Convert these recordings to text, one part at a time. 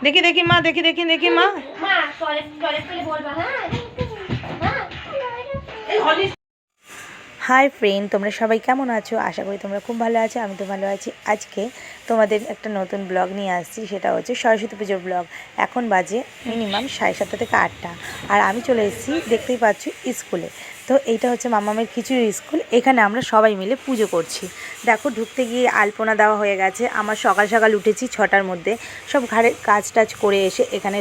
দেখি দেখি মা, দেখি দেখি দেখি মা। হাই ফ্রেন্ড, তোমরা সবাই কেমন আছো? আশা করি তোমরা খুব ভালো আছো। আমি তো ভালো আছি। আজকে তোমাদের একটা নতুন ব্লগ নিয়ে আসছি, সেটা হচ্ছে সরস্বতী পুজোর ব্লগ। এখন বাজে মিনিমাম 7:30 থেকে 8টা, আর আমি চলে এসেছি দেখতেই পাচ্ছ স্কুলে। তো এইটা হচ্ছে মামামের খিচুড়ি স্কুল। এখানে আমরা সবাই মিলে পুজো করছি। দেখো, ঢুকতে গিয়ে আলপনা দেওয়া হয়ে গেছে। আমার সকাল সকাল উঠেছি 6টার মধ্যে, সব ঘরে কাজ টাজ করে এসে এখানে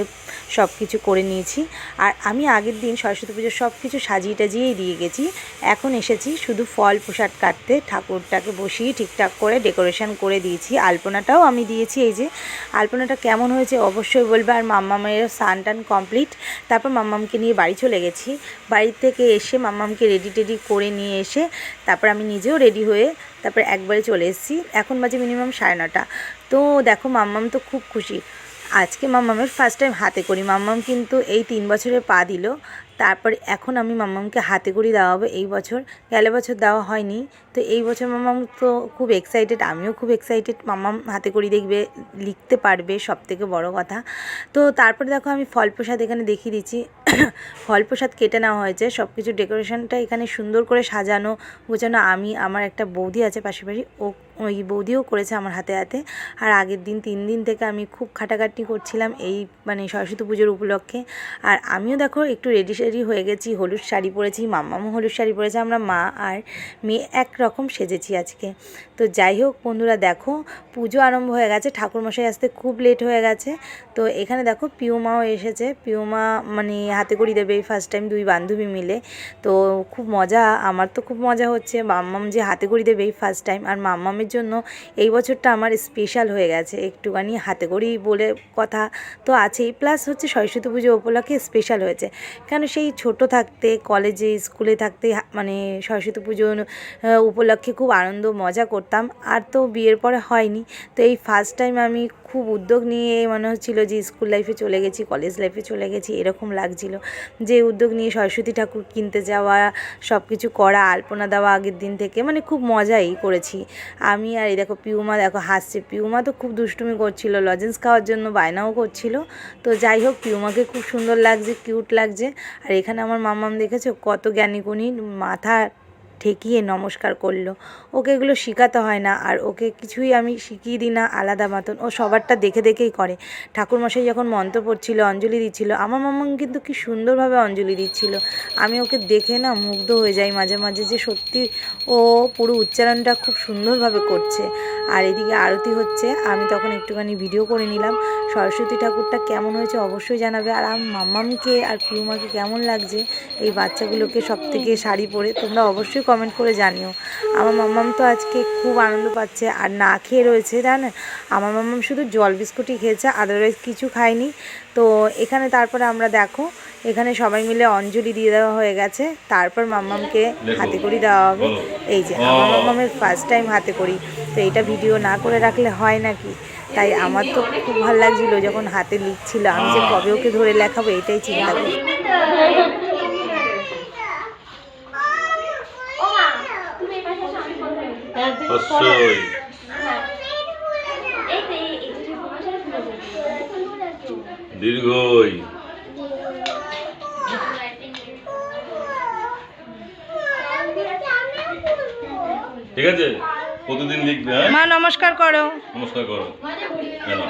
সব কিছু করে নিয়েছি। আর আমি আগের দিন সরস্বতী পুজোর সব কিছু সাজিয়ে টাজিয়েই দিয়ে গেছি। এখন এসেছি শুধু ফল প্রসাদ কাটতে, ঠাকুরটাকে বসিয়ে ঠিকঠাক করে ডেকোরেশন করে দিয়েছি। আলপনাটাও আমি দিয়েছি। এই যে আলপনাটা কেমন হয়েছে অবশ্যই বলবে। আর মাম্মামের স্নান টান কমপ্লিট। তারপর মাম্মামকে নিয়ে বাড়ি চলে গেছি। বাড়ি থেকে এসে মাম্মামকে রেডি টেডি করে নিয়ে এসে তারপর আমি নিজেও রেডি হয়ে তারপর একবারে চলে এসেছি। এখন বাজে মিনিমাম 9:30। তো দেখো, মাম্মাম তো খুব খুশি। আজকে মাম্মামের ফার্স্ট টাইম হাতে করি। মাম্মাম কিন্তু এই 3 বছরে পা দিল। তারপর এখন আমি মাম্মামকে হাতে করি দেওয়াবো এই বছর। গেল বছর দেওয়া হয়নি, তো এই বছর মাম্মাম তো খুব এক্সাইটেড, আমিও খুব এক্সাইটেড। মাম্মাম হাতে করি দেখবে, লিখতে পারবে, সব থেকে বড় কথা। তো তারপরে দেখো, আমি ফল প্রসাদ এখানে দেখিয়ে দিচ্ছি। ফল প্রসাদ কেটে নেওয়া হয়েছে, সব কিছু ডেকোরেশনটা এখানে সুন্দর করে সাজানো গোছানো। আমি, আমার একটা বৌদি আছে পাশাপাশি, ওই বৌদিও করেছে আমার হাতে হাতে। আর আগের দিন 3 দিন থেকে আমি খুব খাটাখাটনি করছিলাম এই সরস্বতী পুজোর উপলক্ষে। আর আমিও দেখো একটু রেডি সেডি হয়ে গেছি, হলুদ শাড়ি পরেছি, মাম্মামও হলুদ শাড়ি পরেছে। আমরা মা আর মেয়ে একরকম সেজেছি আজকে। তো যাই হোক বন্ধুরা, দেখো পুজো আরম্ভ হয়ে গেছে। ঠাকুরমশাই আসতে খুব লেট হয়ে গেছে। তো এখানে দেখো পিউমাও এসেছে। পিউমা হাতে করি দেবে এই ফার্স্ট টাইম, 2 বান্ধবী মিলে। তো খুব মজা, আমার তো খুব মজা হচ্ছে। মাম্মাম যে হাতে করি দেবে এই ফার্স্ট টাইম। আর মাম্মামের জন্য এই বছরটা আমার স্পেশাল হয়ে গেছে, একটুখানি হাতে করি বলে কথা তো আছেই, প্লাস হচ্ছে সরস্বতী পুজো উপলক্ষে স্পেশাল হয়েছে। কেন, সেই ছোট থাকতে কলেজে স্কুলে থাকতে সরস্বতী পুজো উপলক্ষে খুব আনন্দ মজা করতাম। আর তো বিয়ের পরে হয়নি। তো এই ফার্স্ট টাইম আমি খুব উদ্যোগ নিয়ে, মনে হচ্ছিলো যে স্কুল লাইফে চলে গেছি, কলেজ লাইফে চলে গেছি, এরকম লাগছিল। যে উদ্যোগ নিয়ে সরস্বতী ঠাকুর কিনতে যাওয়া, সব কিছু করা, আলপনা দেওয়া আগের দিন থেকে, খুব মজাই করেছি আমি। আর এই দেখো পিউমা, দেখো হাসছে। পিউমা তো খুব দুষ্টুমি করছিল, লজেন্স খাওয়ার জন্য বায়নাও করছিল। তো যাই হোক, পিউমাকে খুব সুন্দর লাগছে, কিউট লাগছে। আর এখানে আমার মাম্মাম দেখেছো কত জ্ঞানীগুণী, মাথা ঠেকিয়ে নমস্কার করলো। ওকে এগুলো শেখাতে হয় না, আর ওকে কিছুই আমি শিখিয়ে দিই না আলাদা মতন, ও সবারটা দেখে দেখেই করে। ঠাকুরমশাই যখন মন্ত্র পড়ছিল, অঞ্জলি দিচ্ছিল, আমার মাম্মাম কিন্তু কি সুন্দরভাবে অঞ্জলি দিচ্ছিল। আমি ওকে দেখে না মুগ্ধ হয়ে যাই মাঝে মাঝে, যে সত্যি ও পুরো উচ্চারণটা খুব সুন্দরভাবে করছে। আর এদিকে আরতি হচ্ছে, আমি তখন একটুখানি ভিডিও করে নিলাম। সরস্বতী ঠাকুরটা কেমন হয়েছে অবশ্যই জানাবে। আর আমার মাম্মামকে আর পিউমাকে কেমন লাগছে এই বাচ্চাগুলোকে সব থেকে শাড়ি পরে, তোমরা অবশ্যই কমেন্ট করে জানিও। আমার মাম্মাম তো আজকে খুব আনন্দ পাচ্ছে, আর না খেয়ে রয়েছে জানেন। আমার মাম্মাম শুধু জল বিস্কুটই খেয়েছে, আদারওয়াইজ কিছু খায়নি। তো এখানে তারপরে আমরা দেখো, এখানে সবাই মিলে অঞ্জলি দিয়ে দেওয়া হয়ে গেছে। তারপর মাম্মামকে হাতে করি দেওয়া হবে। এই যে আমার মাম্মামের ফার্স্ট টাইম হাতে করি, তো এইটা ভিডিও না করে রাখলে হয় নাকি। তাই আমার তো খুব ভালো লাগছিলো যখন হাতে লিখছিল, আমি যে কবে ওকে ধরে লেখাবো এটাই চিন্তা করি। দীর্ঘই ঠিক আছে, প্রতিদিন লিখবে। মা নমস্কার করো, নমস্কার করো। কেন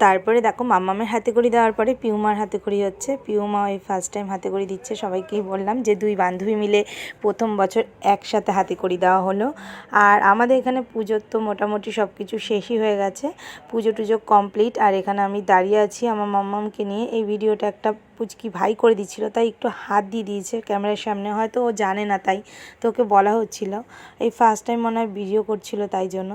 তারপরে দেখো মাম্মামের হাতে করি দেওয়ার পরে পিউমার হাতে করি হচ্ছে। পিউমা ওই ফার্স্ট টাইম হাতে করি দিচ্ছে। সবাইকেই বললাম যে 2 বান্ধবী মিলে প্রথম বছর একসাথে হাতে করি দেওয়া হলো। আর আমাদের এখানে পুজোর তো মোটামুটি সব কিছু শেষই হয়ে গেছে, পুজো টুজো কমপ্লিট। আর এখানে আমি দাঁড়িয়ে আছি আমার মাম্মামকে নিয়ে। এই ভিডিওটা একটা পুচকি ভাই করে দিচ্ছিল, তাই একটু হাত দিয়ে দিয়েছে ক্যামেরার সামনে, হয়তো ও জানে না তাই তো ওকে বলা হচ্ছিল। এই ফার্স্ট টাইম মনে হয় ভিডিও করছিল তাই জন্য।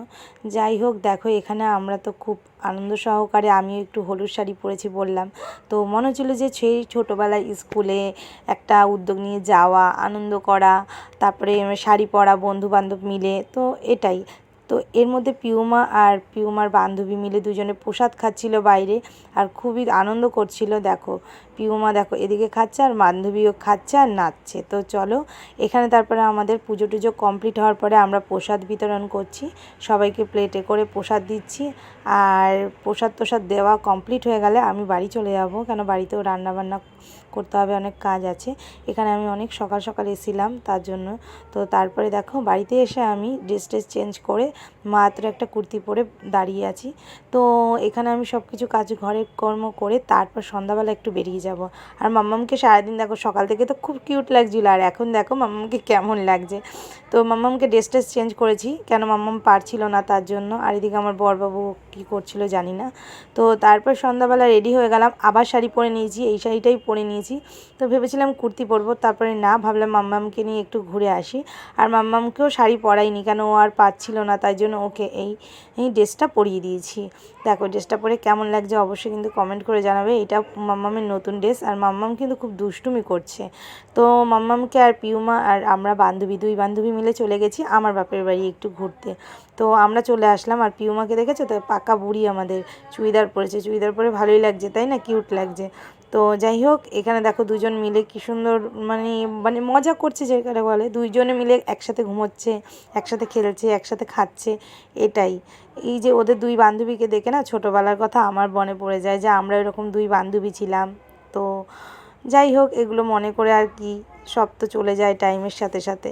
যাই হোক, দেখো এখানে আমরা তো খুব আনন্দ সহকারে, আমিও একটু হলুদ শাড়ি পরেছি বললাম। তো মনে হচ্ছিল যে সেই ছোটোবেলায় স্কুলে একটা উদ্যোগ নিয়ে যাওয়া, আনন্দ করা, তারপরে শাড়ি পরা বন্ধু বান্ধব মিলে, তো এটাই। তো এর মধ্যে পিউমা আর পিউমার বান্ধবী মিলে দুজনে প্রসাদ খাচ্ছিল বাইরে, আর খুবই আনন্দ করছিল। দেখো পিউমা দেখো এদিকে খাচ্ছে আর বান্ধবীও খাচ্ছে আর নাচছে। তো চলো এখানে তারপরে আমাদের পুজো টুজো কমপ্লিট হওয়ার পরে আমরা প্রসাদ বিতরণ করছি, সবাইকে প্লেটে করে প্রসাদ দিচ্ছি। আর প্রসাদ দেওয়া কমপ্লিট হয়ে গেলে আমি বাড়ি চলে যাব, কেন বাড়িতেও রান্নাবান্না করতে হবে, অনেক কাজ আছে। এখানে আমি অনেক সকাল সকাল এসেছিলাম তার জন্য। তো তারপরে দেখো বাড়িতে এসে আমি ড্রেস চেঞ্জ করে মাত্র একটা কুর্তি পরে দাঁড়িয়ে আছি। তো এখানে আমি সব কিছু কাজ ঘরের কর্ম করে তারপর সন্ধ্যাবেলা একটু বেরিয়ে যাব। আর মাম্মামকে সারাদিন দেখো সকাল থেকে তো খুব কিউট লাগছিল, আর এখন দেখো মাম্মামকে কেমন লাগছে। তো মাম্মামকে ড্রেস চেঞ্জ করেছি, কেন মাম্মাম পারছিল না তার জন্য। আর এদিকে আমার বরবাবু কী করছিল জানি না। তো তারপর সন্ধ্যাবেলা রেডি হয়ে গেলাম, আবার শাড়ি পরে নিয়েছি, এই শাড়িটাই পরে নিয়েছি। তো ভেবেছিলাম কুর্তি পরবো, তারপরে না, ভাবলাম মাম্মামকে নিয়ে একটু ঘুরে আসি। আর মাম্মামকেও শাড়ি পরাইনি, কেন ও আর পারছিল না, তাই জন্য ওকে এই ড্রেসটা পরিয়ে দিয়েছি। দেখো ড্রেসটা পরে কেমন লাগছে অবশ্যই কিন্তু কমেন্ট করে জানাবে। এটা মাম্মামের নতুন ড্রেস, আর মাম্মাম কিন্তু খুব দুষ্টুমি করছে। তো মাম্মামকে আর পিউমা আর আমরা দুই বান্ধবী মিলে চলে গেছি আমার বাপের বাড়ি একটু ঘুরতে। তো আমরা চলে আসলাম। আর পিউমাকে দেখেছো তো, পাকা বুড়ি আমাদের, চুড়িদার পরেছে, চুড়িদার পরে ভালোই লাগছে তাই না, কিউট লাগছে। তো যাই হোক এখানে দেখো দুজন মিলে কি সুন্দর মানে মজা করছে, যেখানে বলে দুইজনে মিলে একসাথে ঘুমোচ্ছে, একসাথে খেলছে, একসাথে খাচ্ছে। এটাই, এই যে ওদের দুই বান্ধবীকে দেখে না ছোটোবেলার কথা আমার মনে পড়ে যায়, যে আমরা এরকম দুই বান্ধবী ছিলাম। তো যাই হোক এগুলো মনে করে আর কি, সব তো চলে যায় টাইমের সাথে সাথে।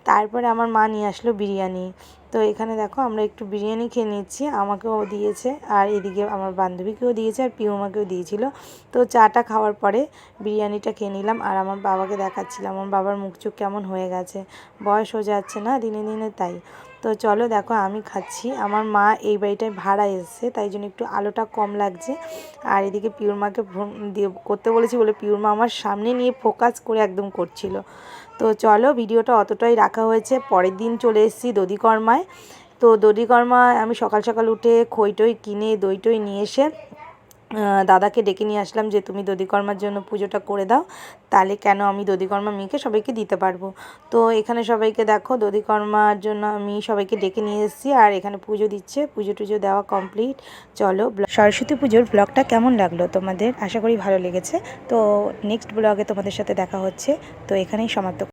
তারপরে আমার মা নিয়ে আসলো বিরিয়ানি। তো এখানে দেখো আমরা একটু বিরিয়ানি খেয়ে নিচ্ছি, আমাকেও দিয়েছে আর এদিকে আমার বান্ধবীকেও দিয়েছে আর পিউমাকেও দিয়েছিল। তো চাটা খাওয়ার পরে বিরিয়ানিটা খেয়ে নিলাম, আর আমার বাবাকে দেখাচ্ছিলাম। আমার বাবার মুখ চোখ কেমন হয়ে গেছে, বয়স হয়ে যাচ্ছে না দিনে দিনে, তাই। তো চলো দেখো আমি খাচ্ছি। আমার মা এই বাড়িটায় ভাড়া এসেছে, তাই জন্য একটু আলোটা কম লাগছে। আর এদিকে পিউর মাকে দিয়ে করতে বলেছি বলে পিউর মা আমার সামনে নিয়ে ফোকাস করে একদম করছিল। তো চলো ভিডিওটা অতটাই রাখা হয়েছে। পরের দিন চলে এসেছি দধিকর্মায়। তো দধিকর্মায় আমি সকাল সকাল উঠে খই টই কিনে দই টই নিয়ে এসে দাদাকে ডেকে নিয়ে আসলাম, যে তুমি দধিকর্মার জন্য পুজোটা করে দাও, তাহলে কেন আমি দধিকর্মা মেয়েকে সবাইকে দিতে পারবো। তো এখানে সবাইকে দেখো দধিকর্মার জন্য আমি সবাইকে ডেকে নিয়ে এসেছি, আর এখানে পুজো দিচ্ছে, পুজো টুজো দেওয়া কমপ্লিট। চলো সরস্বতী পুজোর ব্লগটা কেমন লাগলো তোমাদের, আশা করি ভালো লেগেছে। তো নেক্সট ব্লগে তোমাদের সাথে দেখা হচ্ছে। তো এখানেই সমাপ্ত।